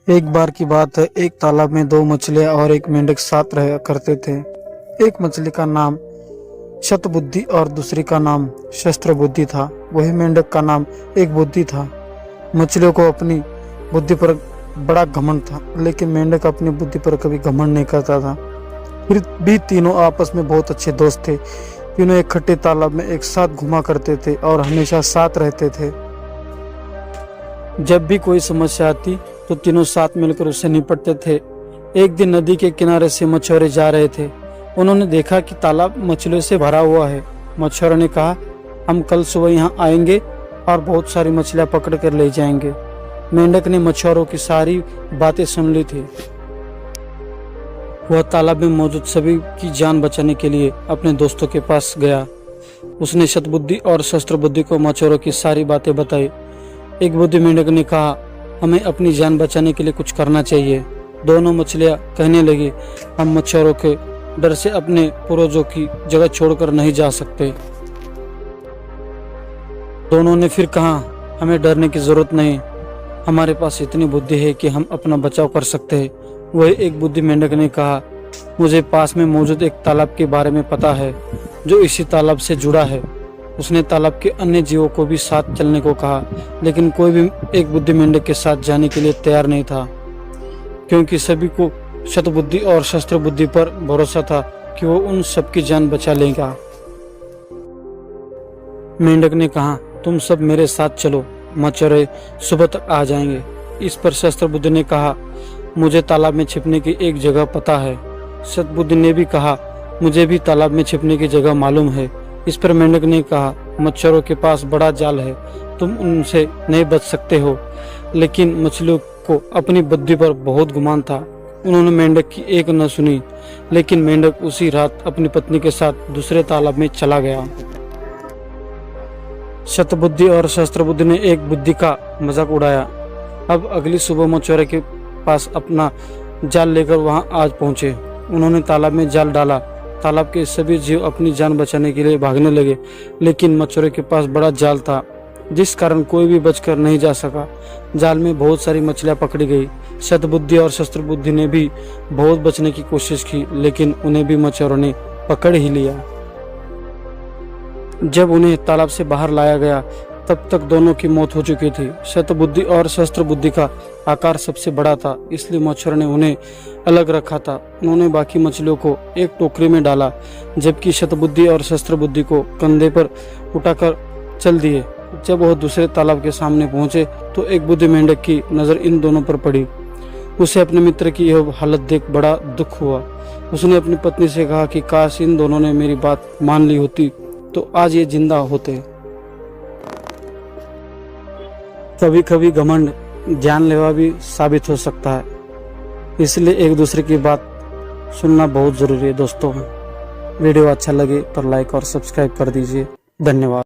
एक बार की बात है, एक तालाब में दो मछलियां और एक मेंढक साथ रहा करते थे। एक मछली का नाम शतबुद्धि और दूसरी का नाम शस्त्र बुद्धि था। वही मेंढक का नाम एक बुद्धि था। मछलियों को अपनी बुद्धि पर बड़ा घमंड था, लेकिन मेंढक अपनी बुद्धि पर कभी घमंड नहीं करता था। फिर भी तीनों आपस में बहुत अच्छे दोस्त थे। तीनों एक खट्टे तालाब में एक साथ घुमा करते थे और हमेशा साथ रहते थे। जब भी कोई समस्या आती तो तीनों साथ मिलकर उससे निपटते थे। एक दिन नदी के किनारे से मछुआरे जा रहे थे। उन्होंने देखा कि तालाब मछलियों से भरा हुआ है। मछुआरों ने कहा, हम कल सुबह यहाँ आएंगे और बहुत सारी मछलियाँ पकड़ कर ले जाएंगे। मेंढक ने मछुआरों की सारी बातें सुन ली थी। वह तालाब में मौजूद सभी की जान बचाने के लिए अपने दोस्तों के पास गया। उसने शतबुद्धि और शस्त्र बुद्धि को मछुआरों की सारी बातें बताई। एक बुद्धि मेंढक ने कहा, हमें अपनी जान बचाने के लिए कुछ करना चाहिए। दोनों मछलियां कहने लगी, हम मछुआरों के डर से अपने पूर्वजों की जगह छोड़कर नहीं जा सकते। दोनों ने फिर कहा, हमें डरने की जरूरत नहीं, हमारे पास इतनी बुद्धि है कि हम अपना बचाव कर सकते हैं। वही एक बुद्धि मेंढक ने कहा, मुझे पास में मौजूद एक तालाब के बारे में पता है जो इसी तालाब से जुड़ा है। उसने तालाब के अन्य जीवों को भी साथ चलने को कहा, लेकिन कोई भी एक बुद्धि मेंढक के साथ जाने के लिए तैयार नहीं था, क्योंकि सभी को शतबुद्धि और शस्त्र बुद्धि पर भरोसा था कि वो उन सबकी जान बचा लेगा। मेंढक ने कहा, तुम सब मेरे साथ चलो, मछुआरे सुबह तक आ जाएंगे। इस पर शस्त्र बुद्धि ने कहा, मुझे तालाब में छिपने की एक जगह पता है। शतबुद्धि ने भी कहा, मुझे भी तालाब में छिपने की जगह मालूम है। इस पर मेंढक ने कहा, मछुआरों के पास बड़ा जाल है, तुम उनसे नहीं बच सकते हो। लेकिन मछलियों को अपनी बुद्धि पर बहुत गुमान था। उन्होंने मेंढक की एक न सुनी, लेकिन मेंढक उसी रात अपनी पत्नी के साथ दूसरे तालाब में चला गया। शतबुद्धि और शस्त्र बुद्धि ने एक बुद्धि का मजाक उड़ाया। अब अगली सुबह मछुआरे के पास अपना जाल लेकर वहां आज पहुंचे। उन्होंने तालाब में जाल डाला। तालाब के सभी जीव अपनी जान बचाने के लिए भागने लगे, लेकिन मछुआरे के पास बड़ा जाल था, जिस कारण कोई भी बचकर नहीं जा सका। जाल में बहुत सारी मछलियां पकड़ी गई। शतबुद्धि और शस्त्र बुद्धि ने भी बहुत बचने की कोशिश की, लेकिन उन्हें भी मछुआरों ने पकड़ ही लिया। जब उन्हें तालाब से बाहर लाया गया, तब तक दोनों की मौत हो चुकी थी। शतबुद्धि और शस्त्र बुद्धि का आकार सबसे बड़ा था, इसलिए मछुआरों ने उन्हें अलग रखा था। उन्होंने बाकी मछलियों को एक टोकरी में डाला, जबकि शतबुद्धि और शस्त्र बुद्धि को कंधे पर उठाकर चल दिए। जब वह दूसरे तालाब के सामने पहुंचे तो एक बुद्धि मेंढक की नजर इन दोनों पर पड़ी। उसे अपने मित्र की यह हालत देख बड़ा दुख हुआ। उसने अपनी पत्नी से कहा कि काश इन दोनों ने मेरी बात मान ली होती तो आज ये जिंदा होते। कभी कभी घमंड जानलेवा भी साबित हो सकता है, इसलिए एक दूसरे की बात सुनना बहुत जरूरी है। दोस्तों, वीडियो अच्छा लगे तो लाइक और सब्सक्राइब कर दीजिए। धन्यवाद।